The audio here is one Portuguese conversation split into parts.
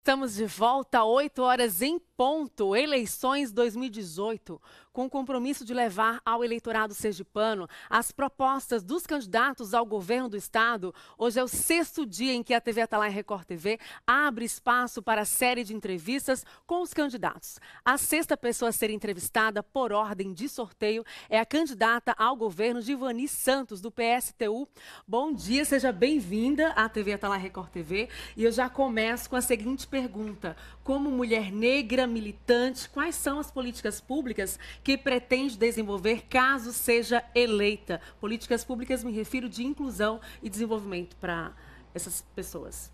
Estamos de volta, 8 horas em ponto, eleições 2018, com o compromisso de levar ao eleitorado sergipano as propostas dos candidatos ao governo do estado. Hoje é o 6º dia em que a TV Atalaia Record TV abre espaço para a série de entrevistas com os candidatos. A 6ª pessoa a ser entrevistada por ordem de sorteio é a candidata ao governo Givani Santos, do PSTU. Bom dia, seja bem-vinda à TV Atalaia Record TV. E eu já começo com a seguinte pergunta: como mulher negra, militante, quais são as políticas públicas que pretende desenvolver caso seja eleita? Políticas públicas, me refiro de inclusão e desenvolvimento para essas pessoas.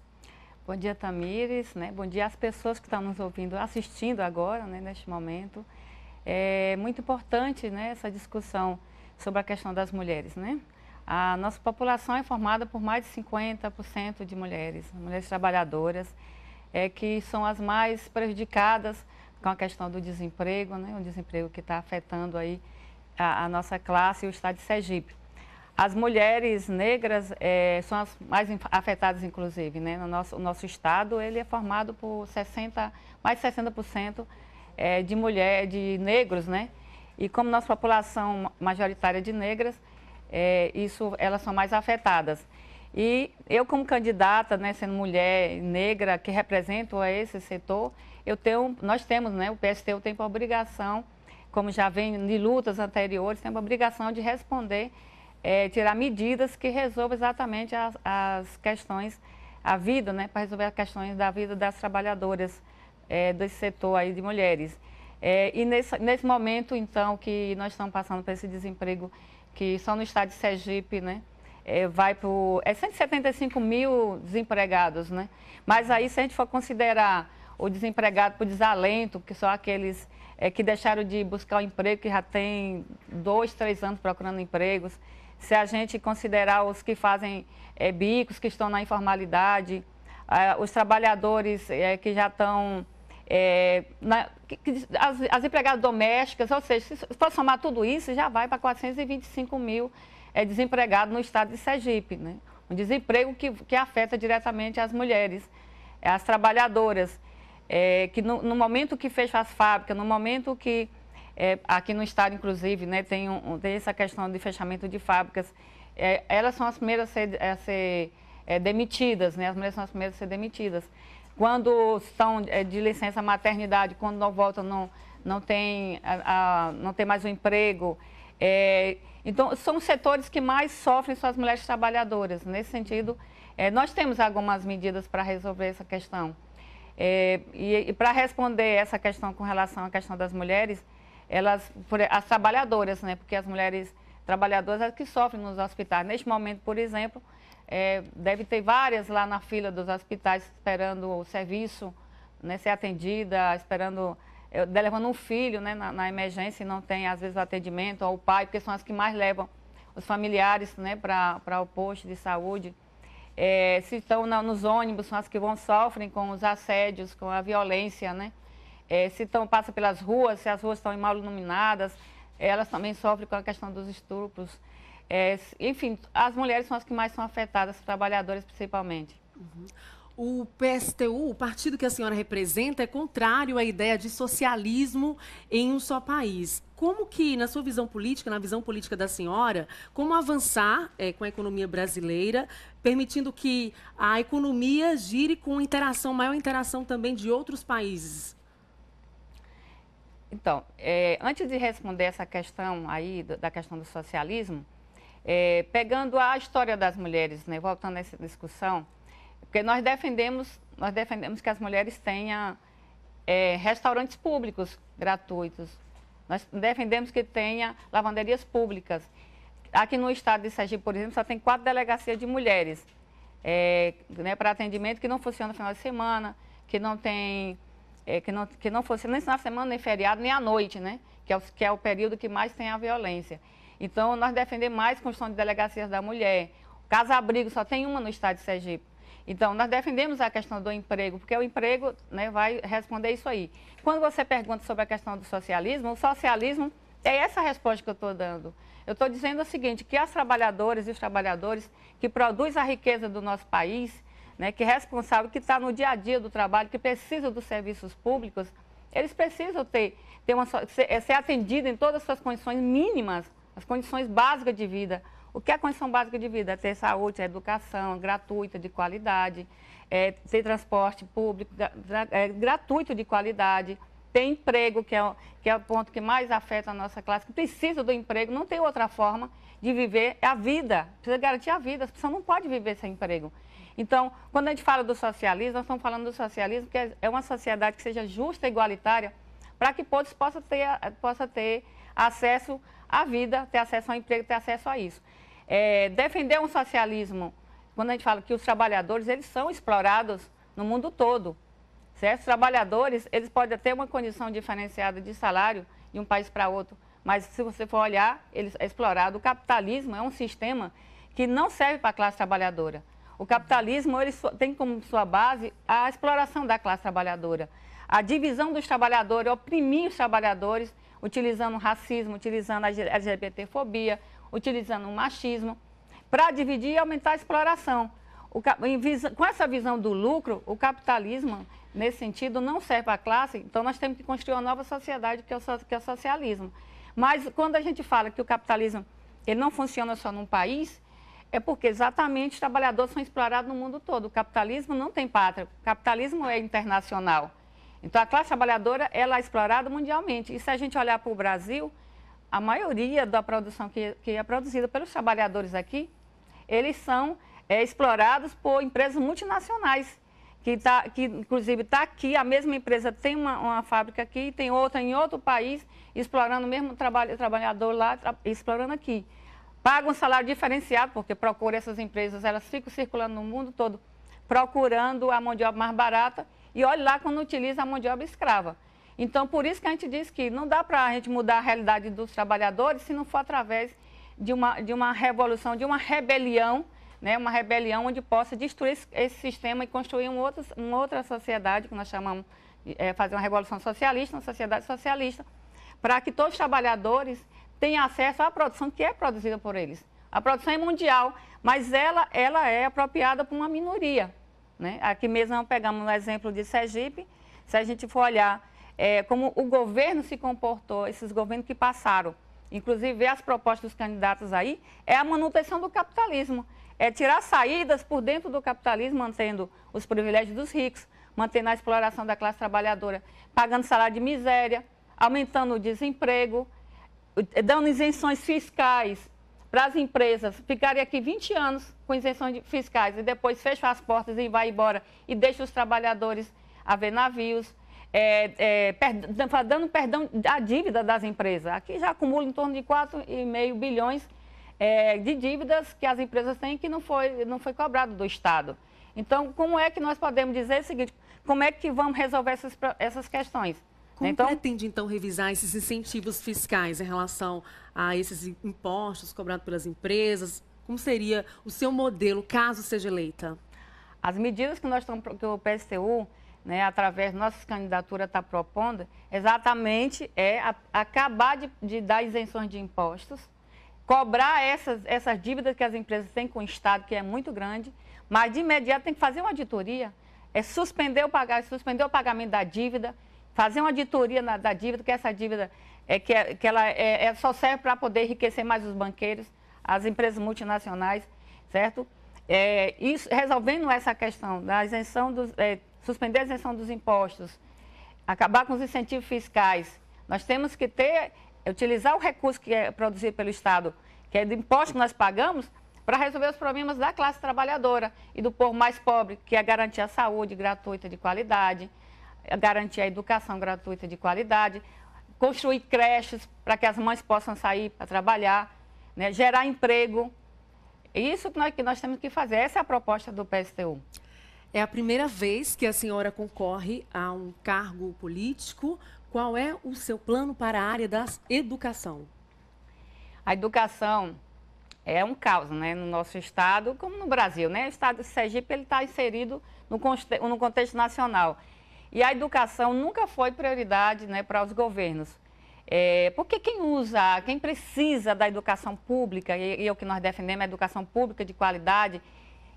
Bom dia, Tamires, né? Bom dia às pessoas que estão nos ouvindo, assistindo agora, né, neste momento. É muito importante, né, essa discussão sobre a questão das mulheres, né? A nossa população é formada por mais de 50% de mulheres trabalhadoras, que são as mais prejudicadas com a questão do desemprego, né? O desemprego que está afetando aí a nossa classe e o estado de Sergipe. As mulheres negras são as mais afetadas, inclusive, né? O nosso estado ele é formado por mais de 60% de negros, né? E como nossa população majoritária de negras, elas são mais afetadas. E eu, como candidata, né, sendo mulher negra que represento esse setor, nós temos, né, o PSTU tem por obrigação, como já vem de lutas anteriores, tem a obrigação de responder, tirar medidas que resolvam exatamente as questões, a vida, né, para resolver as questões da vida das trabalhadoras desse setor aí de mulheres. E nesse momento, então, que nós estamos passando por esse desemprego, que só no estado de Sergipe, né, vai por 175 mil desempregados, né? Mas aí, se a gente for considerar o desempregado por desalento, que são aqueles que deixaram de buscar o emprego, que já tem 2, 3 anos procurando empregos, se a gente considerar os que fazem bicos, que estão na informalidade, os trabalhadores que já estão... as empregadas domésticas, ou seja, se for somar tudo isso, já vai para 425 mil desempregados no estado de Sergipe, né? Um desemprego que afeta diretamente as mulheres, as trabalhadoras, que no momento que fecha as fábricas, no momento que, aqui no estado, inclusive, né, tem essa questão de fechamento de fábricas, elas são as primeiras a ser demitidas, né? As mulheres são as primeiras a ser demitidas. Quando estão de licença maternidade, quando não voltam, não tem mais um emprego. Então, são os setores que mais sofrem, são as mulheres trabalhadoras. Nesse sentido, nós temos algumas medidas para resolver essa questão. E para responder essa questão com relação à questão das mulheres, as trabalhadoras, né? Porque as mulheres trabalhadoras que sofrem nos hospitais. Neste momento, por exemplo, deve ter várias lá na fila dos hospitais esperando o serviço, né, ser atendida, levando um filho, né, na emergência e não tem, às vezes, o atendimento, ou o pai, porque são as que mais levam os familiares, né, para o posto de saúde. Se estão nos ônibus, são as que sofrem com os assédios, com a violência, né? Passam pelas ruas, se as ruas estão mal iluminadas, elas também sofrem com a questão dos estupros. Enfim, as mulheres são as que mais são afetadas, as trabalhadoras principalmente. Uhum. O PSTU, o partido que a senhora representa, é contrário à ideia de socialismo em um só país. Como que, na sua visão política, na visão política da senhora, como avançar com a economia brasileira, permitindo que a economia gire com maior interação também de outros países? Então, antes de responder essa questão aí, da questão do socialismo, pegando a história das mulheres, né, voltando a essa discussão, porque nós defendemos que as mulheres tenham restaurantes públicos gratuitos. Nós defendemos que tenha lavanderias públicas. Aqui no estado de Sergipe, por exemplo, só tem 4 delegacias de mulheres né, para atendimento que não funciona no final de semana, que não funciona nem na semana, nem feriado, nem à noite, né? Que é o período que mais tem a violência. Então, nós defendemos mais a construção de delegacias da mulher. Casa-abrigo só tem uma no estado de Sergipe. Então, nós defendemos a questão do emprego, porque o emprego, né, vai responder isso aí. Quando você pergunta sobre a questão do socialismo, o socialismo é essa a resposta que eu estou dando. Eu estou dizendo o seguinte, que as trabalhadoras e os trabalhadores que produzem a riqueza do nosso país né, que é responsável, que está no dia a dia do trabalho, que precisa dos serviços públicos, eles precisam ser atendidos em todas as suas condições mínimas, as condições básicas de vida. O que é a condição básica de vida? É ter saúde, é educação gratuita, de qualidade, ter transporte público gratuito de qualidade, ter emprego, que é o ponto que mais afeta a nossa classe, que precisa do emprego, não tem outra forma de viver, é a vida, precisa garantir a vida, as pessoas não podem viver sem emprego. Então, quando a gente fala do socialismo, nós estamos falando do socialismo que é uma sociedade que seja justa e igualitária, para que todos possam ter acesso à vida, ter acesso ao emprego, ter acesso a isso. Defender um socialismo, quando a gente fala que os trabalhadores, eles são explorados no mundo todo, certo? Os trabalhadores, eles podem ter uma condição diferenciada de salário de um país para outro, mas se você for olhar, ele é explorado. O capitalismo é um sistema que não serve para a classe trabalhadora. O capitalismo ele tem como sua base a exploração da classe trabalhadora, a divisão dos trabalhadores, oprimir os trabalhadores, utilizando o racismo, utilizando a LGBTfobia, utilizando o machismo, para dividir e aumentar a exploração. Com essa visão do lucro, o capitalismo, nesse sentido, não serve para a classe, então nós temos que construir uma nova sociedade, que é o socialismo. Mas quando a gente fala que o capitalismo ele não funciona só num país, é porque exatamente os trabalhadores são explorados no mundo todo. O capitalismo não tem pátria, o capitalismo é internacional. Então a classe trabalhadora ela é explorada mundialmente. E se a gente olhar para o Brasil, a maioria da produção que é produzida pelos trabalhadores aqui, eles são explorados por empresas multinacionais, que inclusive está aqui, a mesma empresa tem uma fábrica aqui, tem outra em outro país, explorando o mesmo trabalhador lá, explorando aqui. Pagam um salário diferenciado, porque procura essas empresas, elas ficam circulando no mundo todo, procurando a mão de obra mais barata, e olha lá quando utiliza a mão de obra escrava. Então, por isso que a gente diz que não dá para a gente mudar a realidade dos trabalhadores se não for através de uma revolução, de uma rebelião, né? Uma rebelião onde possa destruir esse sistema e construir uma outra sociedade, que nós chamamos de fazer uma revolução socialista, uma sociedade socialista, para que todos os trabalhadores tenham acesso à produção que é produzida por eles. A produção é mundial, mas ela é apropriada por uma minoria, né? Aqui mesmo nós pegamos o exemplo de Sergipe, se a gente for olhar como o governo se comportou, esses governos que passaram, inclusive ver as propostas dos candidatos aí, é a manutenção do capitalismo, é tirar saídas por dentro do capitalismo, mantendo os privilégios dos ricos, mantendo a exploração da classe trabalhadora, pagando salário de miséria, aumentando o desemprego, dando isenções fiscais para as empresas ficarem aqui 20 anos com isenções fiscais e depois fecham as portas e vai embora e deixa os trabalhadores a ver navios, dando perdão à dívida das empresas. Aqui já acumula em torno de 4,5 bilhões de dívidas que as empresas têm que não foi cobrado do Estado. Então, como é que nós podemos dizer o seguinte, como é que vamos resolver essas questões? Como pretende, então, revisar esses incentivos fiscais em relação a esses impostos cobrados pelas empresas? Como seria o seu modelo, caso seja eleita? As medidas que que o PSTU, né, através de nossas candidaturas, está propondo, exatamente acabar de dar isenções de impostos, cobrar essas dívidas que as empresas têm com o Estado, que é muito grande, mas de imediato tem que fazer uma auditoria, suspender o pagamento da dívida, fazer uma auditoria da dívida, que essa dívida ela só serve para poder enriquecer mais os banqueiros, as empresas multinacionais, certo? Isso, resolvendo essa questão da isenção suspender a isenção dos impostos, acabar com os incentivos fiscais, nós temos que utilizar o recurso que é produzido pelo Estado, que é do imposto que nós pagamos, para resolver os problemas da classe trabalhadora e do povo mais pobre, que é garantir a saúde gratuita de qualidade, garantir a educação gratuita de qualidade, construir creches para que as mães possam sair para trabalhar, né, gerar emprego. Isso que nós temos que fazer. Essa é a proposta do PSTU. É a primeira vez que a senhora concorre a um cargo político. Qual é o seu plano para a área da educação? A educação é um caos, né, no nosso estado, como no Brasil, né? O estado de Sergipe está inserido no contexto nacional. E a educação nunca foi prioridade, né, para os governos. Porque quem precisa da educação pública, e é o que nós defendemos, a educação pública de qualidade,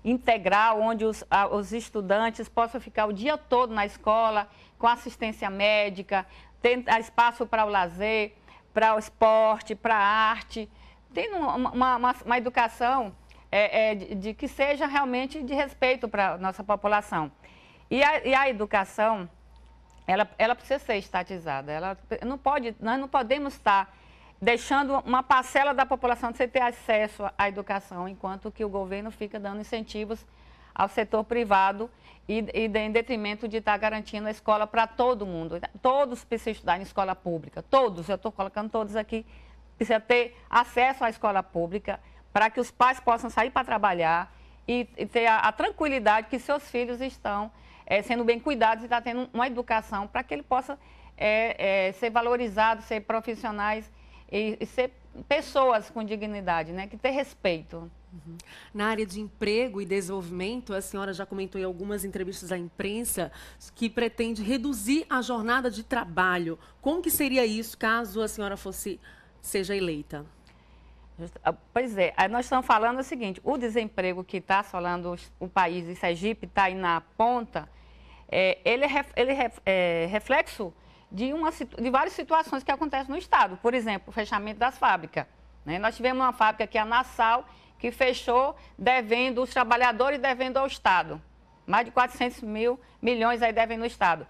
integral, onde os estudantes possam ficar o dia todo na escola, com assistência médica, tem espaço para o lazer, para o esporte, para a arte, tem uma educação de que seja realmente de respeito para a nossa população. E a educação, ela precisa ser estatizada. Nós não podemos estar deixando uma parcela da população sem ter acesso à educação, enquanto que o governo fica dando incentivos ao setor privado e em detrimento de estar garantindo a escola para todo mundo. Todos precisam estudar em escola pública, todos, eu estou colocando todos aqui, precisa ter acesso à escola pública para que os pais possam sair para trabalhar e ter a tranquilidade que seus filhos estão sendo bem cuidados e está tendo uma educação para que ele possa ser valorizado, ser profissionais e ser pessoas com dignidade, né? Que ter respeito. Uhum. Na área de emprego e desenvolvimento, a senhora já comentou em algumas entrevistas à imprensa que pretende reduzir a jornada de trabalho. Como que seria isso caso a senhora seja eleita? Pois é, aí nós estamos falando o seguinte, o desemprego que está assolando o país, e Sergipe está aí na ponta, ele é reflexo de várias situações que acontecem no Estado. Por exemplo, o fechamento das fábricas. Né? Nós tivemos uma fábrica aqui, a Nassau, que fechou devendo os trabalhadores devendo ao Estado. Mais de 400 milhões aí devem no Estado.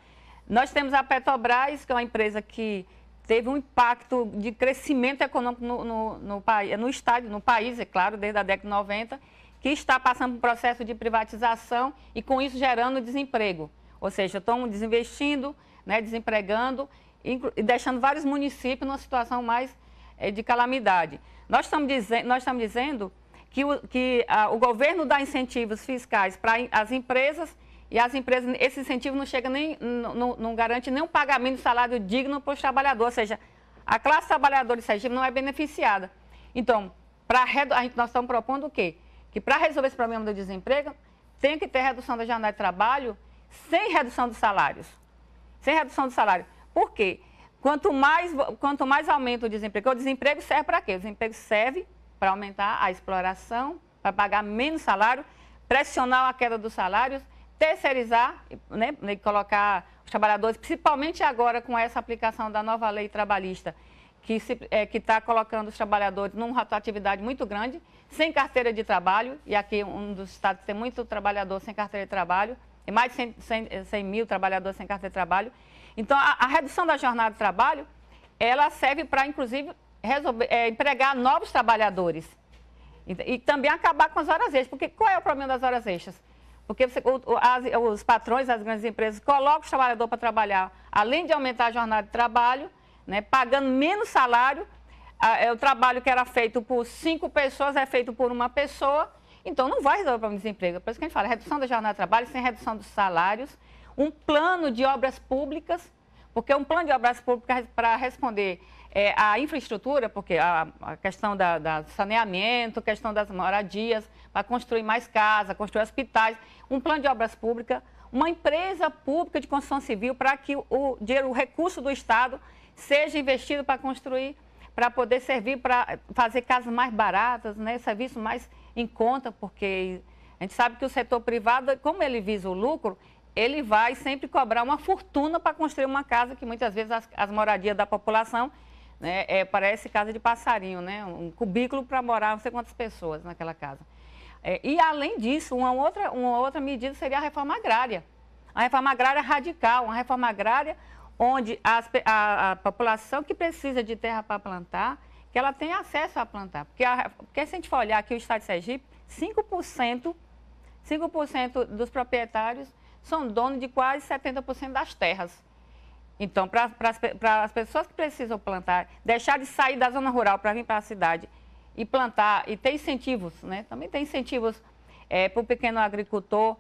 Nós temos a Petrobras, que é uma empresa que teve um impacto de crescimento econômico no país, é claro, desde a década de 90, que está passando por um processo de privatização e com isso gerando desemprego. Ou seja, estão desinvestindo, né, desempregando e deixando vários municípios numa situação mais de calamidade. Nós estamos dizendo que o governo dá incentivos fiscais para as empresas e as empresas, esse incentivo não chega não garante nem um pagamento de salário digno para os trabalhadores, ou seja, a classe trabalhadora de Sergipe não é beneficiada. Então, nós estamos propondo o quê? Que para resolver esse problema do desemprego, tem que ter redução da jornada de trabalho sem redução dos salários. Sem redução do salário. Por quê? Quanto mais aumenta o desemprego serve para quê? O desemprego serve para aumentar a exploração, para pagar menos salário, pressionar a queda dos salários, terceirizar, né, colocar os trabalhadores, principalmente agora com essa aplicação da nova lei trabalhista, que está colocando os trabalhadores numa rotatividade muito grande, sem carteira de trabalho, e aqui um dos estados tem muito trabalhador sem carteira de trabalho, e mais de 100 mil trabalhadores sem carteira de trabalho. Então, a redução da jornada de trabalho, ela serve para, inclusive, empregar novos trabalhadores. E também acabar com as horas extras. Porque qual é o problema das horas extras? Porque os patrões, as grandes empresas, colocam os trabalhadores para trabalhar, além de aumentar a jornada de trabalho, né, pagando menos salário, o trabalho que era feito por 5 pessoas é feito por uma pessoa. Então, não vai resolver o problema do desemprego. Por isso que a gente fala, redução da jornada de trabalho sem redução dos salários, um plano de obras públicas, porque um plano de obras públicas para responder a infraestrutura, porque a questão da saneamento, a questão das moradias, para construir mais casas, construir hospitais, um plano de obras públicas, uma empresa pública de construção civil para que o recurso do Estado seja investido para construir, para poder servir para fazer casas mais baratas, né, serviço mais em conta, porque a gente sabe que o setor privado, como ele visa o lucro, ele vai sempre cobrar uma fortuna para construir uma casa que muitas vezes as moradias da população, né, parece casa de passarinho, né, um cubículo para morar não sei quantas pessoas naquela casa. E além disso, uma outra medida seria a reforma agrária. A reforma agrária radical, uma reforma agrária onde a população que precisa de terra para plantar, que ela tenha acesso a plantar. Porque se a gente for olhar aqui o estado de Sergipe, 5% dos proprietários são donos de quase 70% das terras. Então, para as pessoas que precisam plantar, deixar de sair da zona rural para vir para a cidade e plantar, e ter incentivos, né? Também tem incentivos para o pequeno agricultor,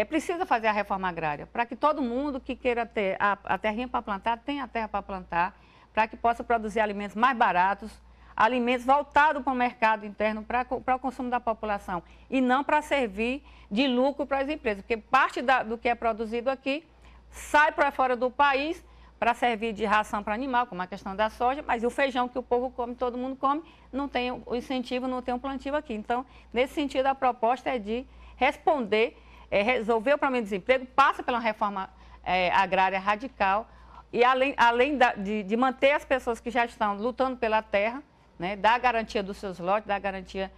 precisa fazer a reforma agrária, para que todo mundo que queira ter a terrinha para plantar, tenha a terra para plantar, para que possa produzir alimentos mais baratos, alimentos voltados para o mercado interno, para o consumo da população, e não para servir de lucro para as empresas, porque parte do que é produzido aqui sai para fora do país para servir de ração para animal, como a questão da soja, mas o feijão que o povo come, todo mundo come, não tem o incentivo, não tem um plantio aqui. Então, nesse sentido, a proposta é de responder, resolver o problema do desemprego, passa pela reforma agrária radical e além de manter as pessoas que já estão lutando pela terra, né, dar a garantia dos seus lotes, dar a garantia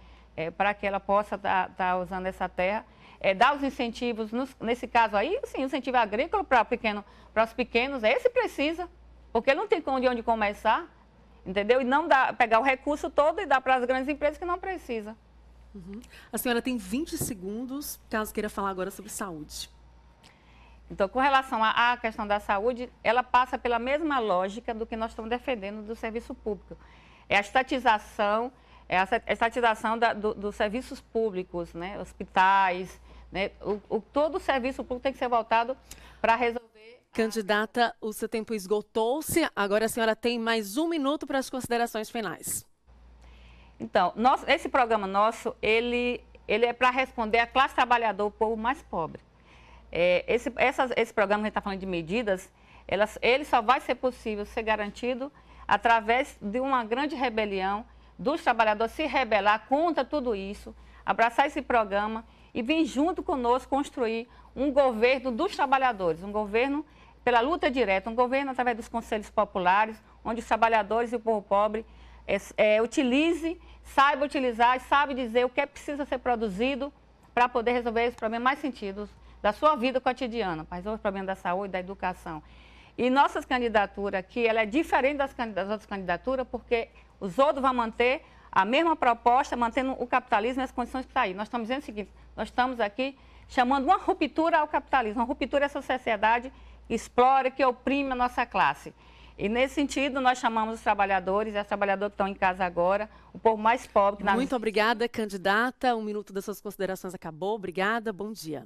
para que ela possa estar usando essa terra, dar os incentivos, nesse caso aí, sim, incentivo agrícola para os pequenos, esse precisa, porque não tem de onde começar, entendeu? E não pegar o recurso todo e dar para as grandes empresas que não precisam. Uhum. A senhora tem 20 segundos, caso queira falar agora sobre saúde. Então, com relação à questão da saúde, ela passa pela mesma lógica do que nós estamos defendendo do serviço público. É a estatização, dos serviços públicos, né? Hospitais, né? Todo o serviço público tem que ser voltado para resolver... Candidata, o seu tempo esgotou-se, agora a senhora tem mais 1 minuto para as considerações finais. Então, esse programa nosso, ele é para responder à classe trabalhadora, o povo mais pobre. Esse programa que a gente está falando de medidas, ele só vai ser possível ser garantido através de uma grande rebelião dos trabalhadores se rebelar contra tudo isso, abraçar esse programa e vir junto conosco construir um governo dos trabalhadores, um governo pela luta direta, um governo através dos conselhos populares, onde os trabalhadores e o povo pobre saiba utilizar e sabe dizer o que precisa ser produzido para poder resolver esse problema mais sentidos da sua vida cotidiana, para resolver o problema da saúde, da educação. E nossas candidaturas aqui, ela é diferente das outras candidaturas, porque os outros vão manter a mesma proposta, mantendo o capitalismo e as condições que está aí. Nós estamos dizendo o seguinte, nós estamos aqui chamando uma ruptura ao capitalismo, uma ruptura a essa sociedade que explora, que oprime a nossa classe. E nesse sentido, nós chamamos os trabalhadores e as trabalhadoras que estão em casa agora, o povo mais pobre. Muito obrigada, candidata. 1 minuto das suas considerações acabou. Obrigada, bom dia.